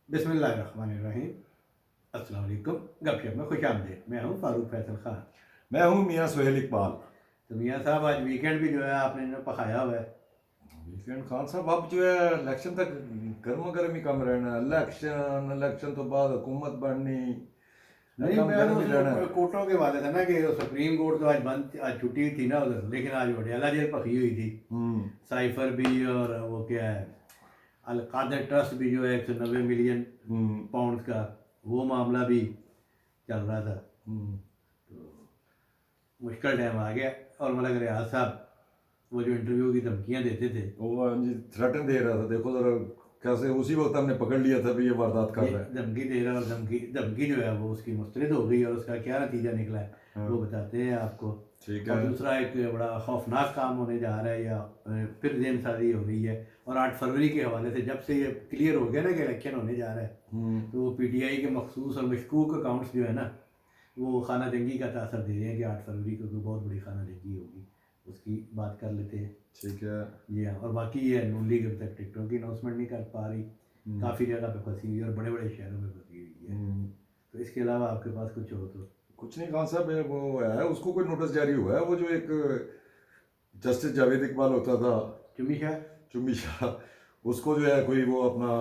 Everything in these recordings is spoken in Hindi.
बिस्मिल्लाहिर्रहमानिर्रहीम। अस्सलाम वालेकुम। गपशप में खुश आमदीद। मैं हूँ फारूक फैसल खान। मैं हूँ मियाँ सोहेल इकबाल। तो मियाँ साहब, आज वीकेंड भी जो है आपने जो पकाया हुआ है। वीकेंड खान साहब, अब जो है इलेक्शन तक गर्मा गर्म ही कम रहना। इलेक्शन इलेक्शन तो बाद हुकूमत बननी, नहीं, कम मैं तो गर्म ही रहना है। कोर्टों के वाले था ना कि सुप्रीम कोर्ट तो आज बंद, आज छुट्टी थी ना उधर, लेकिन आज अडयाला जेल पकी हुई थी। हम्म साइफर भी और वो क्या है, अल कादर ट्रस्ट भी जो है 190 मिलियन हम्म पाउंड का, वो मामला भी चल रहा था। हम्म। तो मुश्किल टाइम आ गया। और मलक रियाज साहब वो जो इंटरव्यू की धमकियाँ देते थे, वो जी थ्रेटन दे रहा था, देखो जरा कैसे उसी वक्त हमने पकड़ लिया था भी ये वारदात कर ये रहा है। धमकी दे रहा है, और धमकी धमकी जो है वो उसकी मुस्तरद हो गई, और उसका क्या नतीजा निकला है हाँ, वो बताते हैं आपको। ठीक और है। दूसरा एक बड़ा खौफनाक काम होने जा रहा है, या फिर जेनसाजी हो रही है। और 8 फरवरी के हवाले से जब से ये क्लियर हो गया ना कि इलेक्शन होने जा रहा है, तो वो पीटीआई के मखसूस और मशकूक अकाउंट्स जो है ना, वो खाना जंगी का तासर दे रहे हैं कि 8 फरवरी को कोई बहुत बड़ी खाना जंगी होगी। उसकी बात कर लेते हैं। ठीक है। जी हाँ। और बाकी ये नून लीग अभी तक टिकटों की अनाउंसमेंट नहीं कर पा रही, काफ़ी जगह पे फंसी हुई है और बड़े बड़े शहरों में फंसी हुई है। तो इसके अलावा आपके पास कुछ हो तो? कुछ नहीं खान साहब, वो है उसको कोई नोटिस जारी हुआ है, वो जो एक जस्टिस जावेद इकबाल होता था, चुमी शाह। चुम्बी शाह, उसको जो है कोई वो अपना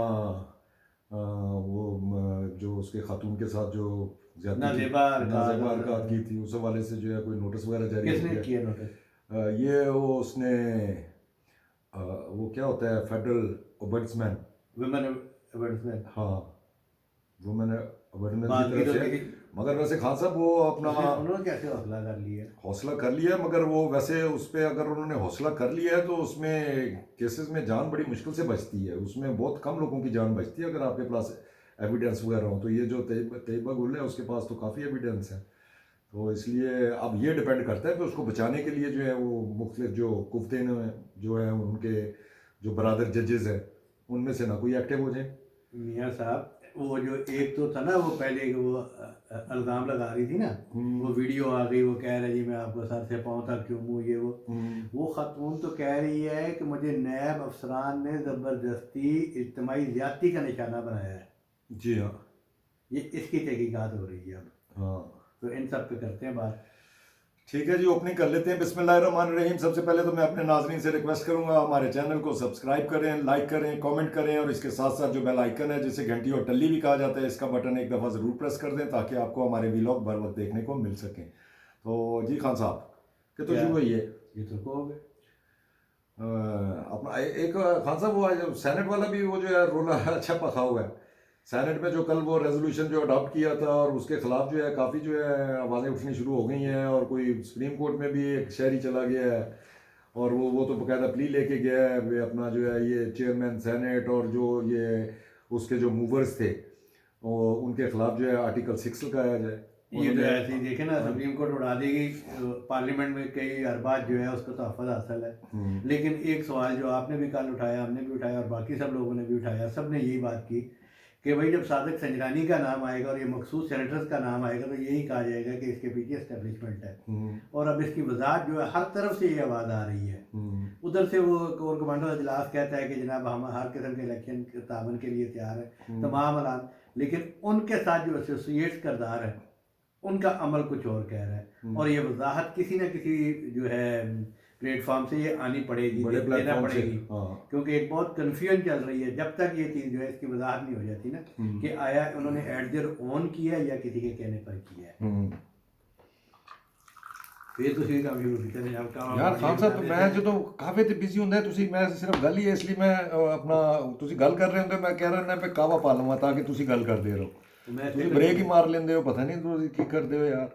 जो उसके खातून के साथ जो ज्यादती की, नाजेबा नाज़ेबा अरकात। हरकत की थी, उस हवाले से जो है कोई नोटिस वगैरह जारी हो किसने गया। किया नोटिस? ये वो उसने वो क्या होता है, फेडरल ओबड्समैन। Women ambassador. हाँ, वुमेन ओबड्समैन की बात की तरफ तो से। किसी, मगर वैसे खान साहब वो अपना उन्होंने कैसे हौसला कर लिया? हौसला कर लिया है, मगर वो वैसे उस पर अगर उन्होंने हौसला कर लिया है तो उसमें केसेस में जान बड़ी मुश्किल से बचती है, उसमें बहुत कम लोगों की जान बचती है अगर आपके पास एविडेंस वगैरह हो। तो ये जो तैयबा गुल है उसके पास तो काफ़ी एविडेंस है। तो इसलिए अब ये डिपेंड करता है कि उसको बचाने के लिए जो है वो मुख्तलिफ जो कुफ्ते जो है उनके जो बरादर जजेस हैं उनमें से ना कोई एक्टिव हो जाए। मियाँ साहब, वो जो एक तो था ना, वो पहले वो इल्ज़ाम लगा रही थी ना, वो वीडियो आ गई, वो कह रही जी मैं आपको सर से पाँव तक चूमूँ, ये वो खातून तो कह रही है कि मुझे नैब अफसरान ने ज़बरदस्ती इज्तिमाई ज़्यादती का निशाना बनाया है। जी हाँ। ये इसकी तहकीकात हो रही है अब। हाँ, तो इन सब पे करते हैं बात। ठीक है जी, ओपनिंग कर लेते हैं। बिस्मिल्लाहिर्रहमानिर्रहीम। सबसे पहले तो मैं अपने नाज़रीन से रिक्वेस्ट करूंगा हमारे चैनल को सब्सक्राइब करें, लाइक करें, कमेंट करें, और इसके साथ साथ जो बेल आइकन है जिसे घंटी और टल्ली भी कहा जाता है, इसका बटन एक दफ़ा ज़रूर प्रेस कर दें ताकि आपको हमारे वीलॉग बर वक्त देखने को मिल सकें। तो जी खान साहब, कि तो क्या? शुरू हुई है ये तो कहोगे। अपना एक खान साहब, वो आज सेनेट वाला भी वो जो है रोला अच्छा पका हुआ है। सेनेट में जो कल वो रेजोल्यूशन जो अडॉप्ट किया था और उसके खिलाफ जो है काफ़ी जो है आवाज़ें उठनी शुरू हो गई हैं, और कोई सुप्रीम कोर्ट में भी एक शहरी चला गया है, और वो तो बकायदा प्ली लेके गया है। वे अपना जो है ये चेयरमैन सेनेट और जो ये उसके जो मूवर्स थे वो उनके खिलाफ जो है आर्टिकल 6 लगाया जाए। ये तो उन्होंने ऐसे ही देखे ना, सुप्रीम कोर्ट उड़ा देगी, पार्लियामेंट में कई हर बात जो है उसको तहफ़्फ़ुज़ हासिल है। लेकिन एक सवाल जो आपने भी कल उठाया, हमने भी उठाया, और बाकी सब लोगों ने भी उठाया, सब ने यही बात की कि भाई जब सादिक संजरानी का नाम आएगा और ये मखसूस सेनेटर्स का नाम आएगा तो यही कहा जाएगा कि इसके पीछे इस्टेब्लिशमेंट है। और अब इसकी वजाहत जो है हर तरफ से ये आवाज़ आ रही है। उधर से वो कोर कमांडर अजलास कहता है कि जनाब हम हर किस्म के इलेक्शन के तावन के लिए तैयार है, तमाम ऐलान। लेकिन उनके साथ जो एसोसिएट्स करदार है उनका अमल कुछ और कह रहा है। और ये वजाहत किसी न किसी जो है प्लेटफॉर्म से ये आनी पड़ेगी, बड़े देना प्लेटफॉर्म से। पड़ेगी। हाँ, क्योंकि एक बहुत कन्फ्यूजन चल रही है जब तक ये चीज़ जो है इसकी वजाहत नहीं हो जाती ना कि आया उन्होंने एट देयर ओन किया या किसी के कहने पर किया है। फिर ਤੁਸੀਂ ਕੰਮ ਸ਼ੁਰੂ ਕੀਤਾ ਨੇ ਜਦ ਕੰਮ यार खान साहब, मैं जो काफी ਤੇ ਬਿਜ਼ੀ ਹੁੰਦਾ ਤੁਸੀਂ, ਮੈਂ ਸਿਰਫ ਗੱਲ ਹੀ ਹੈ, ਇਸ ਲਈ ਮੈਂ ਆਪਣਾ ਤੁਸੀਂ ਗੱਲ ਕਰ ਰਹੇ ਹੁੰਦੇ, ਮੈਂ ਕਹਿ ਰਿਹਾ ਨਾ ਕਾਵਾ ਪਾ ਲਵਾਂ ਤਾਂ ਕਿ ਤੁਸੀਂ ਗੱਲ ਕਰਦੇ ਰਹੋ। मैं ਤੁਸੀਂ ब्रेक ही मार लेते हो, पता नहीं ਤੁਸੀਂ ਕੀ ਕਰਦੇ ਹੋ यार।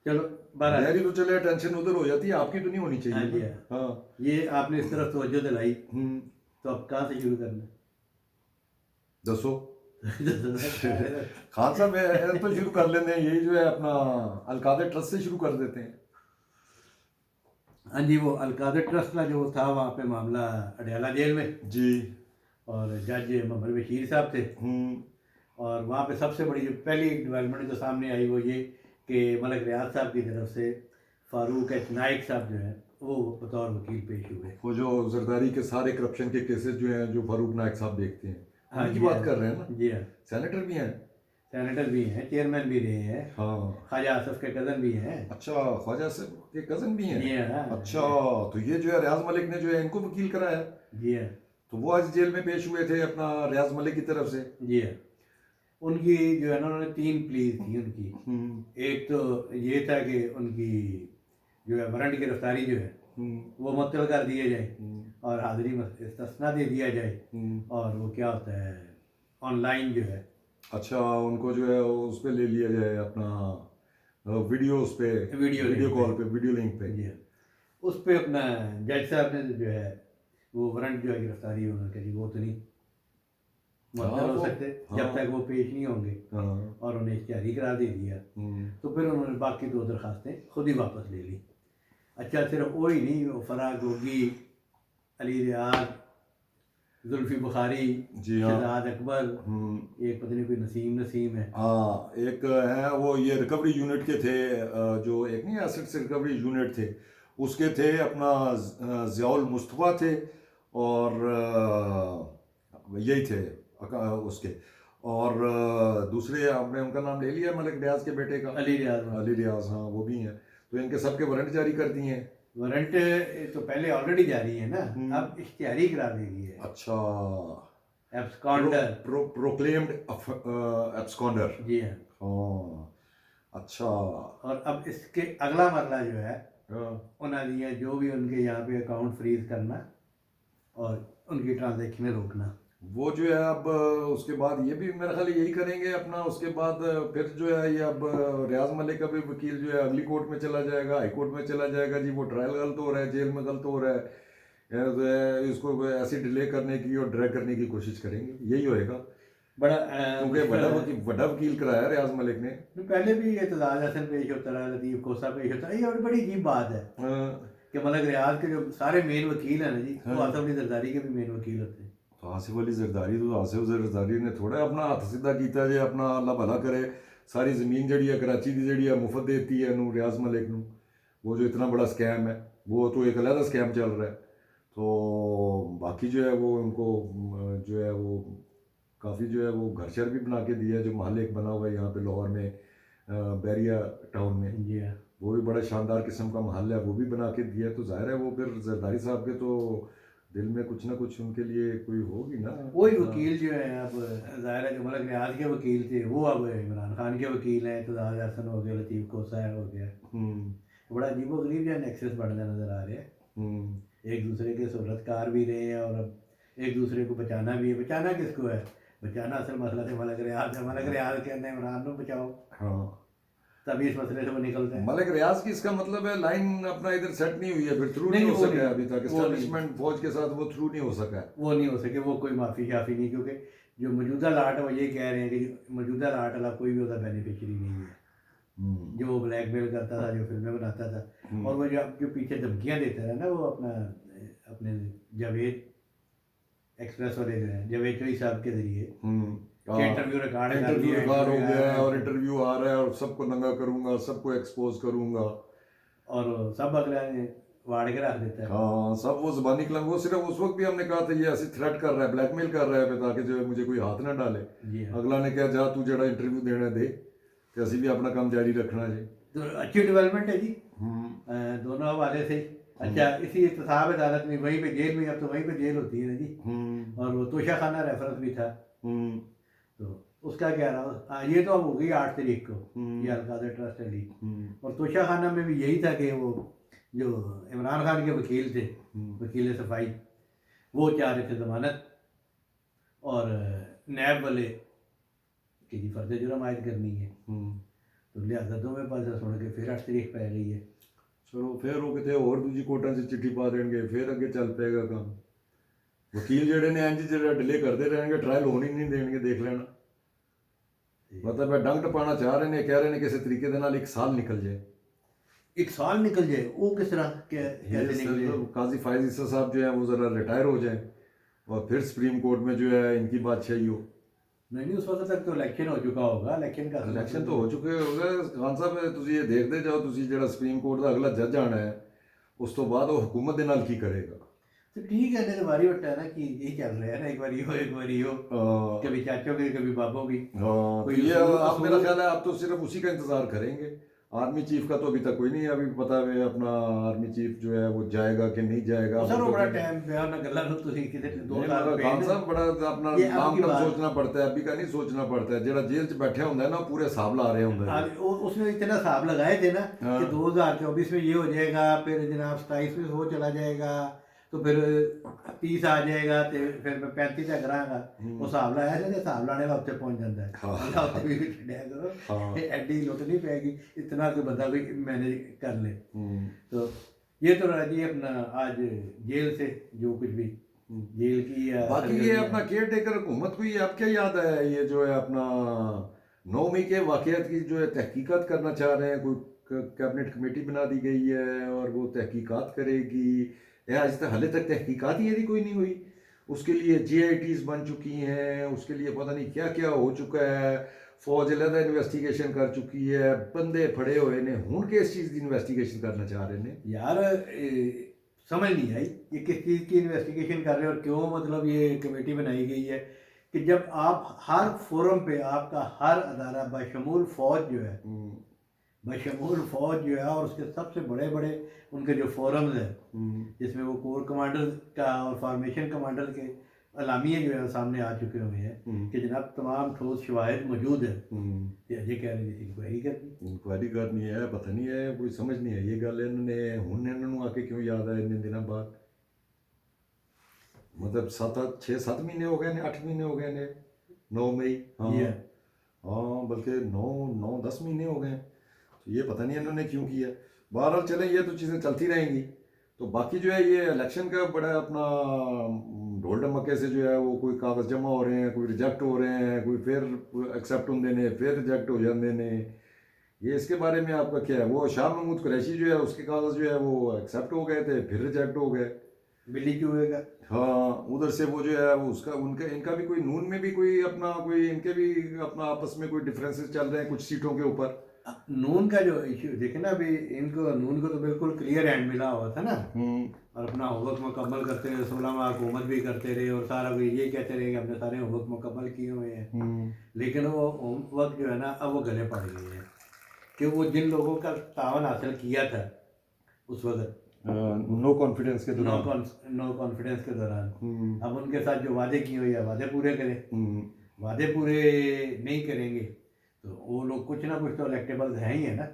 चलो बारह। मेरी तो चले टेंशन उधर हो जाती है, आपकी तो नहीं होनी हाँ जी चाहिए। हाँ। हाँ। ये आपने इस तरफ तवज्जो दिलाई, तो अब कहाँ से शुरू करना दसो है? खान साहब, तो शुरू कर लेते हैं, यही जो है अपना अलकादर ट्रस्ट से शुरू कर देते हैं। हाँ जी, वो अलकादर ट्रस्ट का जो था वहाँ पे मामला अडयाला जेल में, जी। और जज मोहम्मद बशीर साहब थे। और वहाँ पे सबसे बड़ी जो पहली डेवलपमेंट जो सामने आई वो ये कि मलक रियाज साहब की तरफ से फारूक एच नाइक साहब जो है वो बतौर वकील पेश हुए। वो जो जरदारी के सारे करप्शन के केसेस जो हैं, जो फारूक नायक साहब देखते हैं, हाँ उनकी जी, बात हाँ। कर रहे हैं ना। जी हाँ, सेनेटर भी हैं। सेनेटर भी हैं, चेयरमैन भी रहे हैं, हाँ। ख्वाजा आसफ के कज़न भी हैं। अच्छा, ख्वाजा से के कज़न भी हैं। जी हाँ। अच्छा, तो ये जो है रियाज मलिक ने जो है इनको वकील कराया। जी हाँ। तो वो आज जेल में पेश हुए थे अपना रियाज मलिक की तरफ से। जी हाँ। उनकी जो है ना, उन्होंने 3 प्लीज थी उनकी। एक तो ये था कि उनकी जो है वारंट गिरफ्तारी जो है वो मुअत्तल कर दिया जाए और हाजिरी में इस्तिस्ना दे दिया जाए। और वो क्या होता है, ऑनलाइन जो है, अच्छा, उनको जो है उस पे ले लिया जाए अपना वीडियो, उस पे वीडियो कॉल पे, वीडियो लिंक पे। जी हाँ, उस पे अपना जज साहब ने जो है वो वारंट जो है गिरफ्तारी, उन्होंने कहा जी वो तो नहीं मुअत्तल हो सकते जब तक वो पेश नहीं होंगे, और उन्हें इख्तियारी करार दे दिया। तो फिर उन्होंने बाकी 2 दरखास्तें खुद ही वापस ले ली। अच्छा, सिर्फ वो ही नहीं, वो फराह गोगी, अली रियाज, जुल्फी बुखारी, जी हाँ। शहजाद अकबर, एक पता नहीं कोई नसीम है। हाँ, एक है वो, ये रिकवरी यूनिट के थे, जो एक नहीं एसिड से रिकवरी यूनिट थे उसके थे, अपना ज़ियाउल मुस्तफ़ा थे, और यही थे उसके, और दूसरे आपने उनका नाम ले लिया, मलिक रियाज के बेटे का, अली रियाज। अली रियाज, हाँ वो भी हैं। तो इनके सबके वारंट जारी कर दिए हैं। वारंट तो पहले ऑलरेडी जारी है ना, अब इख्तियारी करार दे दी है। अच्छा, एब्सकॉन्डर, प्रोक्लेम्ड एब्सकॉन्डर। जी हाँ। हाँ, अच्छा। और अब इसके अगला मरला जो है, उन्होंने जो भी उनके यहाँ पे अकाउंट फ्रीज करना और उनकी ट्रांजैक्शनें रोकना, वो जो है अब उसके बाद ये भी मेरा ख्याल यही करेंगे अपना। उसके बाद फिर जो है ये अब रियाज मलिक का भी वकील जो है अगली कोर्ट में चला जाएगा, हाई कोर्ट में चला जाएगा जी, वो ट्रायल गलत हो रहा है, जेल में गलत हो रहा है, जो है इसको ऐसी डिले करने की और ड्रैग करने की कोशिश करेंगे, यही होएगा। बड़ा क्योंकि बड़ा वकील कराया रियाज मलिक ने। पहले भी एतजाज हसन पेश होता रहा, लतीफ़ कोसा पेश होता रहा। ये और बड़ी अजीब बात है कि मलिक रियाज के जो सारे मेन वकील हैं ना जी, वो आसिफ अली जरदारी के भी मेन वकील होते हैं। तो आसिफ अली जरदारी, तो आसिफ जरदारी ने थोड़ा अपना हथ सीधा किया जे, अपना अल्लाह भला करे, सारी ज़मीन जड़ी है कराची की जड़ी है मुफ्त देती है नू रियाज मलिक नू। वो जो इतना बड़ा स्कैम है, वो तो एक अलग स्कैम चल रहा है। तो बाकी जो है वो उनको जो है वो काफ़ी जो है वो घर शर भी बना के दिया, जो महल एक बना हुआ है यहाँ पे लाहौर में, बैरिया टाउन में। जी हाँ, वो भी बड़ा शानदार किस्म का महल है, वो भी बना के दिया। तो जाहिर है वो फिर जरदारी साहब के तो दिल में कुछ ना कुछ उनके लिए कोई होगी ना। वही वकील जो है अब ज़ाहिर है, जो मलिक रियाज के वकील थे वो अब इमरान खान के वकील हैं। एतजाज हसन हो गया, लतीफ़ कोसा हो गया। बड़ा अजीब गरीब जो नेक्सस बढ़ने नज़र आ रहे हैं, एक दूसरे के सूरतकार भी रहे हैं और अब एक दूसरे को बचाना भी है। बचाना किसको है? बचाना असल मसला से मलिक रियाज है। मलिक रियाज कहते हैं इमरान को बचाओ, हाँ, तभी इस मसले से वो निकलते हैं। मलिक रियाज की इसका मतलब है लाइन अपना इधर सेट नहीं हुई है, फिर थ्रू नहीं हो सका है अभी तक, एस्टैब्लिशमेंट फौज के साथ वो थ्रू नहीं हो सका है। वो नहीं हो सके, वो कोई माफ़ी शाफी नहीं, क्योंकि जो मौजूदा लाट है वो ये कह रहे हैं कि मौजूदा लाट वाला कोई भी उसका बेनिफिशरी नहीं है, जो वो ब्लैकमेल करता था, जो फिल्में बनाता था, और वो जो पीछे धमकियाँ देता है ना, वो अपने जावेद एक्सप्रेस वाले जो है, जावेद चौधरी साहब के जरिए इंटरव्यू रिकॉर्ड हो गया है, और इंटरव्यू आ रहा है, और सबको नंगा करूंगा, सबको एक्सपोज करूंगा, और सब अगला वाड़ के रख देता है। हाँ, सब वो ज़बानी कलम। वो सिर्फ उस वक्त भी हमने कहा था ये ऐसी थ्रेट कर रहा है, ब्लैकमेल कर रहा है, ताकि जो है मुझे कोई हाथ ना डाले। अगला ने कहा जा तू जरा इंटरव्यू देने दे, तो असी भी अपना काम जारी रखना जी। तो अच्छी डेवलपमेंट है जी दोनों हवाले से। अच्छा, इसी एहतसाब अदालत में वहीं पे जेल में, अब तो वहीं पे जेल होती है ना जी, और वो तोशा खाना रेफरेंस भी था, तो उसका क्या रहा। ये तो अब हो गई 8 तारीख को, ये अलकाज़ा ट्रस्ट अली, और तोशा खाना में भी यही था कि वो जो इमरान खान के वकील थे, वकील सफाई, वो चाह रहे थे ज़मानत, और नैब वाले कि जी फर्ज जुर्म आयद करनी है, तो लिहाजा दोवें पासे सुन के फिर 8 तारीख पै गई है। चलो फिर वो कितने और दूजी कोर्टां से चिट्ठी पा देंगे, फिर अगे चल पेगा काम। वकील जेडे ने इंज जो डिले करते रहेंगे, ट्रायल होने नहीं देंगे, देख लेना। मतलब है डंक पाना चाह रहे हैं, कह रहे हैं किसी तरीके के नाल 1 साल निकल जाए। 1 साल निकल जाए, वो किस तरह कैसे निकले? काजी फायज ईसा साहब जो है वो ज़रा रिटायर हो जाए और फिर सुप्रीम कोर्ट में जो है इनकी बादशाही हो। नहीं, उस वक्त तक तो इलेक्शन हो चुका होगा। इलेक्शन तो हो चुके होगा खान साहब, तुम ये देखते जाओ, तुम जो सुप्रीम कोर्ट का अगला जज आना है उस तो बाद वो हुकूमत दे नाल की करेगा। तो ठीक है, नहीं तो बारी बट्टा है ना कि यही चल रहा है ना, एक बार हो एक बार हो, कभी चाचों की कभी बाबों की। हाँ, तो कोई ये आप मेरा उसूल ख्याल है आप तो सिर्फ उसी का इंतजार करेंगे। आर्मी चीफ का तो अभी तक कोई नहीं है, अभी पता है अपना आर्मी चीफ जो है वो जाएगा कि नहीं जाएगा ਉਹ वो ਸਰ ਉਹ तो बड़ा टाइम ਪਿਆ ਉਹਨਾਂ ਗੱਲਾਂ ਨੂੰ, ਤੁਸੀਂ कितने 2 नहीं साल मगर पे खान ना, साहब बड़ा अपना ये अब लॉन्ग की टर्म बात। सोचना पड़ता है, अभी का नहीं सोचना पड़ता है। जेड़ा जेल च बैठे होंगे ना पूरे हिसाब ला रहे होंगे। उसने इतना हिसाब लगाए थे ना हाँ। कि 2024 में ये हो जाएगा, फिर जनाब 27 में वो चला जाएगा, तो फिर 30 आ जाएगा, तो फिर मैं 35 तक रहांगा। वो हिसाब लाया था, हिसाब लाने वाला उत्ते पहुंच जाता है। हाँ। अल्लाह उत्ते भी छड्या करो, हाँ। ये एडी लुट नहीं पैगी, इतना कोई बंदा भी मैनेज कर ले। हम्म, तो ये तो रहा जी अपना आज जेल से जो कुछ भी जेल की या बाकी ये सरगर्मियाँ। अपना केयर टेकर हुकूमत को ये अब क्या याद है, ये जो है अपना 9 मई के वाकयात की जो है तहकीकात करना चाह रहे हैं, कोई कैबिनेट कमेटी बना दी गई है और वो तहकीकात करेगी। ये आज तक हाले तक तहकीकात ही यदि कोई नहीं हुई, उसके लिए JITs बन चुकी हैं, उसके लिए पता नहीं क्या क्या हो चुका है, फौज अलहदा इन्वेस्टिगेशन कर चुकी है, बंदे फड़े हुए ने हुण किस चीज़ की इन्वेस्टिगेशन करना चाह रहे हैं। यार समझ नहीं आई ये किस चीज़ की इन्वेस्टिगेशन कर रहे हैं और क्यों, मतलब ये कमेटी बनाई गई है कि जब आप हर फोरम पे आपका हर अदारा बशमूल फौज जो है, बशमूल फौज जो है, और उसके सबसे बड़े बड़े उनके जो फोरम्स हैं जिसमें वो कोर कमांडर का और फॉर्मेशन कमांडर के अलामिये जो है सामने आ चुके हुए हैं कि जनाब तमाम ठोस शवाहिद मौजूद है। ये अजय कह रहे थे इंक्वायरी करनी, इंक्वायरी करनी है, पता नहीं है, कोई समझ नहीं है ये गल इन्होंने हुण इन्होंने आके क्यों याद है इतने दिनों बाद। मतलब 6-7 महीने हो गए ने, 8 महीने हो गए ने 9 मई। हाँ ये हाँ, बल्कि 9-10 महीने हो गए हैं। तो ये पता नहीं इन्होंने क्यों किया। बहरहाल चलें, ये तो चीज़ें चलती रहेंगी। तो बाकी जो है ये इलेक्शन का बड़ा अपना ढोल ढमक्के से जो है वो कोई कागज़ जमा हो रहे हैं, कोई रिजेक्ट हो रहे हैं, कोई फिर एक्सेप्ट होंगे ने, फिर रिजेक्ट हो जाते ने। ये इसके बारे में आपका क्या है? वो शाह महमूद कुरैशी जो है उसके कागज़ जो है वो एक्सेप्ट हो गए थे, फिर रिजेक्ट हो गए। बिल्ली चूहे का। हाँ, उधर से वो जो है वो उसका उनका इनका भी कोई नून में भी कोई अपना कोई इनके भी अपना आपस में कोई डिफरेंसेस चल रहे हैं कुछ सीटों के ऊपर। नून का जो इशू देखे ना, अभी इनको नून को तो बिल्कुल क्लियर हैंड मिला हुआ था ना, और अपना होमवर्क मुकम्मल करते रहे, 16 माह हुकूमत भी करते रहे और सारा कुछ ये कहते रहे कि हमने सारे होमवर्क मुकम्मल किए हुए हैं। लेकिन वो होमवर्क जो है ना अब वो गले पड़ गए हैं कि वो जिन लोगों का तावन हासिल किया था उस वक्त नो कॉन्फिडेंस के दौरान, नो कॉन्फिडेंस के दौरान, अब उनके साथ जो वादे किए हुए हैं वादे पूरे करें। वादे पूरे नहीं करेंगे तो वो लोग कुछ ना कुछ तो इलेक्टेबल्स हैं ही है ना,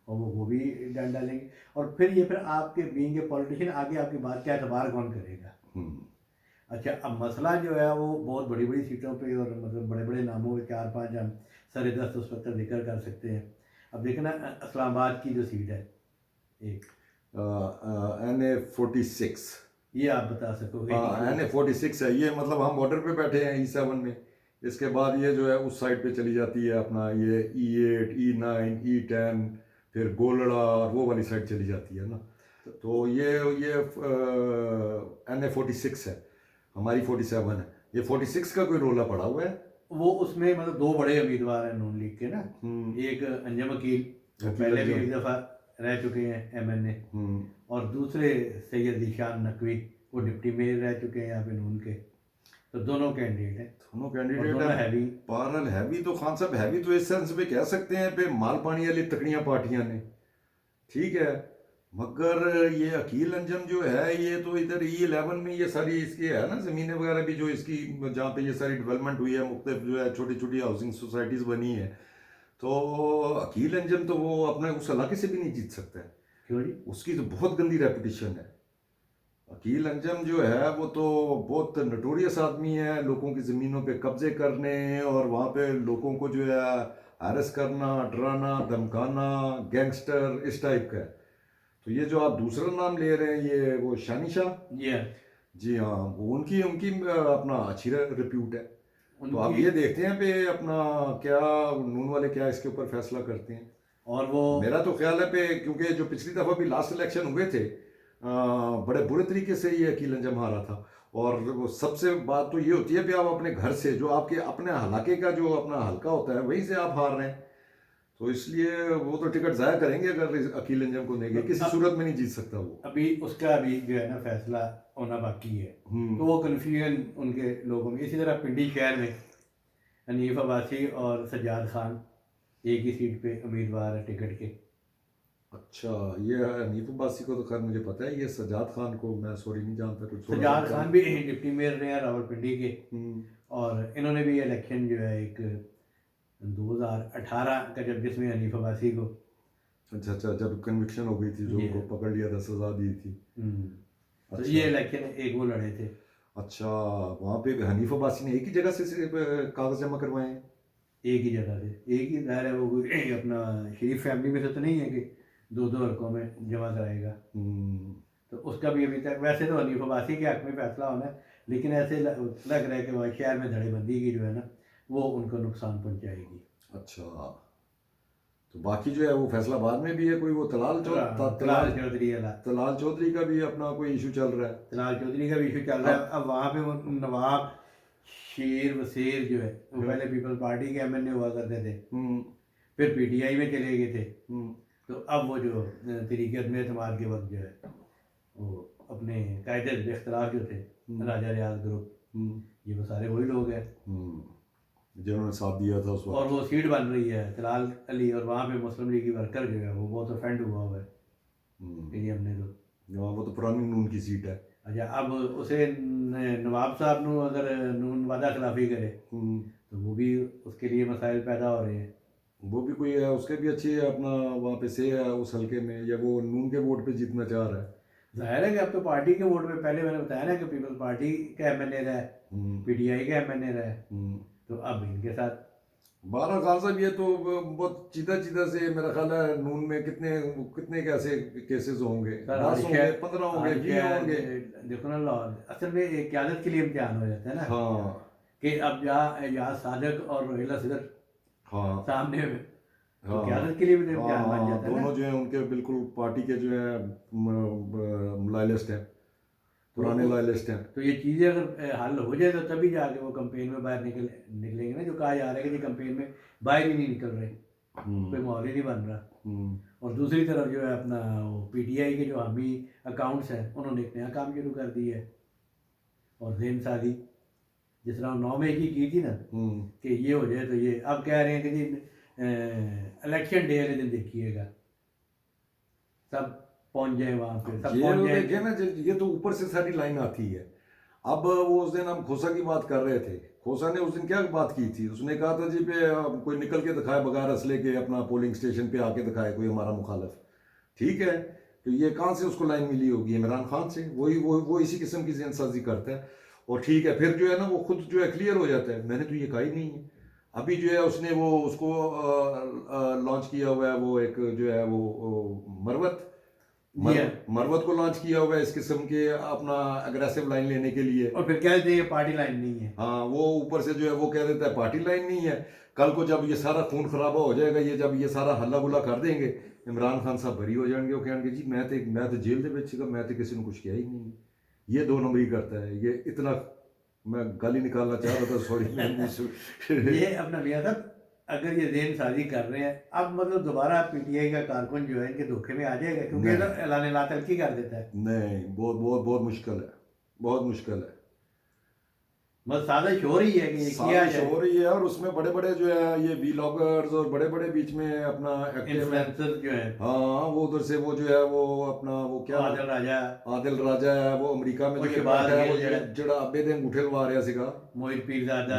और वो भी डंड डालेंगे। और फिर ये फिर आपके बीइंग ए पॉलिटिशियन आगे आपकी बात का एतबार कौन करेगा। अच्छा, अब मसला जो है वो बहुत बड़ी बड़ी सीटों पे और मतलब बड़े बड़े नामों पे 4-5 हम सर दस्त उस वक्त जिक्र कर सकते हैं। अब देखना इस्लामाबाद की जो सीट है एक NA46, ये आप बता सकोगे। हाँ NA46 है ये, मतलब हम बॉर्डर पे बैठे हैं E7 में, इसके बाद ये जो है उस साइड पे चली जाती है अपना ये E8 E9 E10, फिर गोलड़ा और वो वाली साइड चली जाती है ना। तो ये NA46 है, हमारी 47 है, ये 46 का कोई रोला पड़ा हुआ है। वो उसमें मतलब 2 बड़े उम्मीदवार हैं नून लीग के ना, एक अंजम वकील वो पहले भी एक दफ़ा रह चुके हैं MNA, और दूसरे सैयद ज़ीशान नकवी वो डिप्टी मेयर रह चुके हैं यहाँ पे नून के। तो दोनों कैंडिडेट हैं, दोनों कैंडिडेट है हैं हैवी। पारल हैवी तो खान साहब हैवी तो इस सेंस पे कह सकते हैं पे माल पानी वाली तकड़ियाँ पार्टियां ने, ठीक है। मगर ये अकील अंजम जो है ये तो इधर E11 में ये सारी इसकी है ना ज़मीनें वगैरह भी जो इसकी जहाँ पे ये सारी डेवलपमेंट हुई है, मुख्तलिफ जो है छोटी छोटी हाउसिंग सोसाइटीज़ बनी है, तो अकील अंजम तो वो अपने उस इलाके से भी नहीं जीत सकता है। क्यों जी? उसकी तो बहुत गंदी रेपुटेशन है। अकील अंजम जो है वो तो बहुत नटोरियस आदमी है, लोगों की ज़मीनों पे कब्जे करने और वहाँ पे लोगों को जो है हैरेस करना, डराना, धमकाना, गैंगस्टर इस टाइप का है। तो ये जो आप दूसरा नाम ले रहे हैं ये वो शानिशा, जी हाँ, वो उनकी उनकी अपना अच्छी रिप्यूट है। तो आप ये देखते हैं पे अपना क्या नून वाले क्या इसके ऊपर फैसला करते हैं। और वो मेरा तो ख्याल है पे क्योंकि जो पिछली दफ़ा भी लास्ट इलेक्शन हुए थे बड़े बुरे तरीके से ये अकील अंजम हारा था, और वो सबसे बात तो ये होती है कि आप अपने घर से जो आपके अपने हलाके का जो अपना हल्का होता है वहीं से आप हार रहे हैं। तो इसलिए वो तो टिकट ज़ाया करेंगे अगर अकील अंजम को देंगे, किसी सूरत में नहीं जीत सकता वो। अभी उसका अभी जो है ना फैसला होना बाकी है, तो वो कन्फ्यूजन उनके लोगों में। इसी तरह पिंडी शहर में हनीफ अब्बासी और सज्जाद खान एक ही सीट पे उम्मीदवार है टिकट के। अच्छा, ये हनीफ अब्बासी को तो खैर मुझे पता है, ये सज्जाद खान को मैं सॉरी नहीं जानता कुछ। सज्जाद खान भी डिप्टी मेयर रहे हैं रावलपिंडी के, और इन्होंने भी इलेक्शन जो है एक 2018 का, जब जिसमें हनीफ अब्बासी को अच्छा, जब कन्विक्शन हो गई थी, जो उनको पकड़ लिया था, सजा दी थी। तो ये इलेक्शन एक वो लड़े थे। अच्छा, वहाँ पे हनीफ अब्बासी ने एक ही जगह से कागज जमा करवाए हैं? एक ही जगह से, एक ही दायरा है। वो कोई अपना शरीफ फैमिली में से तो नहीं है कि दो दो हलकों में जमा कराएगा। तो उसका भी अभी तक, वैसे तो हनीफ अब्बासी के हक में फैसला होना है, लेकिन ऐसे लग रहा है कि वहाँ शहर में धड़ेबंदी की जो है ना वो उनको नुकसान पहुँचाएगी। अच्छा, तो बाकी जो है वो फैसलाबाद में भी है कोई, वो तलाल चौधरी है। तलाल चौधरी का भी अपना कोई इशू चल रहा है। तलाल चौधरी का भी इशू चल रहा है। अब वहाँ पे वो नवाब शेर वसीर जो है, वो पहले पीपल्स पार्टी के एमएनए हुआ करते थे, फिर पीटीआई में चले गए थे। तो अब वो जो तरीके एतमाद के वक्त जो है वो अपने कायदे इख्तलाफ जो थे, राजा रियाज ग्रुप, ये वो सारे वही लोग हैं जिन्होंने साथ दिया था उस वक्त। और वो सीट बन रही है तलाल अली, और वहाँ पे मुस्लिम लीग की वर्कर जो है वो बहुत ऑफेंड हुआ है कि ये हमने तो, वो तो पुरानी नून की सीट है। अच्छा, अब उसे नवाब साहब नू अगर नून वादा खिलाफी करे तो वो भी उसके लिए मसाइल पैदा हो रहे हैं। वो भी कोई है, उसके भी अच्छी है अपना वहाँ पे से है उस हल्के में, या वो नून के वोट पे जीतना चाह रहा है। जाहिर है कि अब तो पार्टी के वोट पे, पहले मैंने बताया ना कि पीपल्स पार्टी का एमएनए रहा है, पीटीआई का एमएनए रहा है, तो अब इनके साथ बारह खान साहब ये तो बहुत सीधा से मेरा ख्याल है नून में कितने कैसे केसेस होंगे, 10 होंगे, 15 होंगे, 20 होंगे। देखो ना, असल में एक क्यादत के लिए इम्तिहान हो जाता है ना। हाँ, कि अब जहाँ सादक और रोहिला असगर सामने में, तो क्यादत के लिए भी इम्तिहान बन जाता है दोनों जो है उनके बिल्कुल पार्टी के जो है लॉयलिस्ट हैं, पुराने लॉयलिस्ट हैं। तो ये चीज़ें अगर हल हो जाए तो तभी जाके वो कैंपेन में बाहर निकलेंगे ना। जो कहा जा रहा है कि ये कैंपेन में बाहर ही नहीं निकल रहे, कोई माहौल ही नहीं बन रहा। और दूसरी तरफ जो है अपना वो पीटीआई के जो हामी अकाउंट्स हैं, उन्होंने एक नया काम शुरू कर दिया है, और जेन सादी जिस तरह 9 मई की थी ना कि ये हो जाए, तो ये अब कह रहे हैं कि जी इलेक्शन डे वाले दिन देखिएगा सब पहुंच जाए वहाँ पे, सब पहुंच जाए ना। ये तो ऊपर से सारी लाइन आती है। अब वो उस दिन हम खोसा की बात कर रहे थे, खोसा ने उस दिन क्या बात की थी, उसने कहा था जी पे कोई निकल के दिखाए बगैर असले के अपना पोलिंग स्टेशन पे आके दिखाए कोई हमारा मुखालफ, ठीक है। तो ये कहाँ से उसको लाइन मिली होगी? इमरान खान से। वो इसी किस्म की जहनसाजी करता है, और ठीक है, फिर जो है ना वो खुद जो है क्लियर हो जाता है, मैंने तो ये कहा ही नहीं है। अभी जो है उसने वो उसको लॉन्च किया हुआ है, वो एक जो है वो मरवत को लॉन्च किया हुआ है इस किस्म के अपना अग्रेसिव लाइन लेने के लिए, और फिर कह देते हैं पार्टी लाइन नहीं है। हाँ, वो ऊपर से जो है वो कह देता है पार्टी लाइन नहीं है। कल को जब ये सारा खून खराबा हो जाएगा, ये जब ये सारा हल्ला गुला कर देंगे, इमरान खान साहब बरी हो जाएंगे, वो कहेंगे जी मैं तो जेल के बेच मैं तो किसी ने कुछ किया ही नहीं। ये 2 नंबरी करता है ये। इतना मैं गाली निकालना चाह रहा था, सॉरी। ये अपना मियां साहब अगर ये जेन साजी कर रहे हैं, अब मतलब दोबारा पीटीआई का कारकुन जो है इनके धोखे में आ जाएगा, क्योंकि ये तो ऐलान ला तलकी कर देता है। नहीं, बहुत मुश्किल है, बहुत मुश्किल है। बस साजिश हो रही है कि ये किया जाए, हो रही है, और उसमें बड़े बड़े जो है ये व्लॉगर्स और बड़े बड़े बीच में अपना इन्फ्लुएंसर जो है, हाँ, वो उधर से वो जो है वो अपना वो क्या आदिल राजा है, वो अमेरिका में जो है जड़ा अब्बे दे अंगूठे लवा रहा सीगा, मोहित पीरजादा,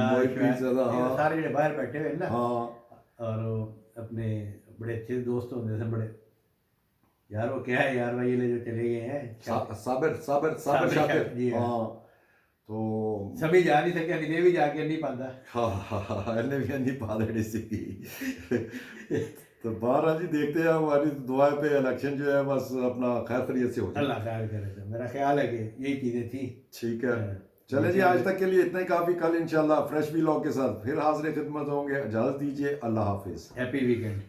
हाँ, सारे जो बाहर बैठे हुए ना, हाँ, और अपने बड़े अच्छे दोस्त होंगे से बड़े, यार वो क्या है यार भाई ये जो चले गए हैं साबिर शाकिर, हाँ, तो सभी जा नहीं सके, इन्हें भी जाके नहीं पाता। हाँ, इन्हें भी नहीं पा रहे तो बाहर जी देखते हैं, हमारी दुआ पे इलेक्शन जो है बस अपना खैर खैरियत से हो जाए, अल्लाह खैर करे। तो मेरा ख्याल है कि यही चीज़ें थी। ठीक है, चले जी, आज तक के लिए इतना ही काफ़ी। कल इंशाल्लाह फ्रेश व्लॉग के साथ फिर हाजिर खिदमत होंगे। इजाज़त दीजिए, अल्लाह हाफिज़, हैप्पी वीकेंड।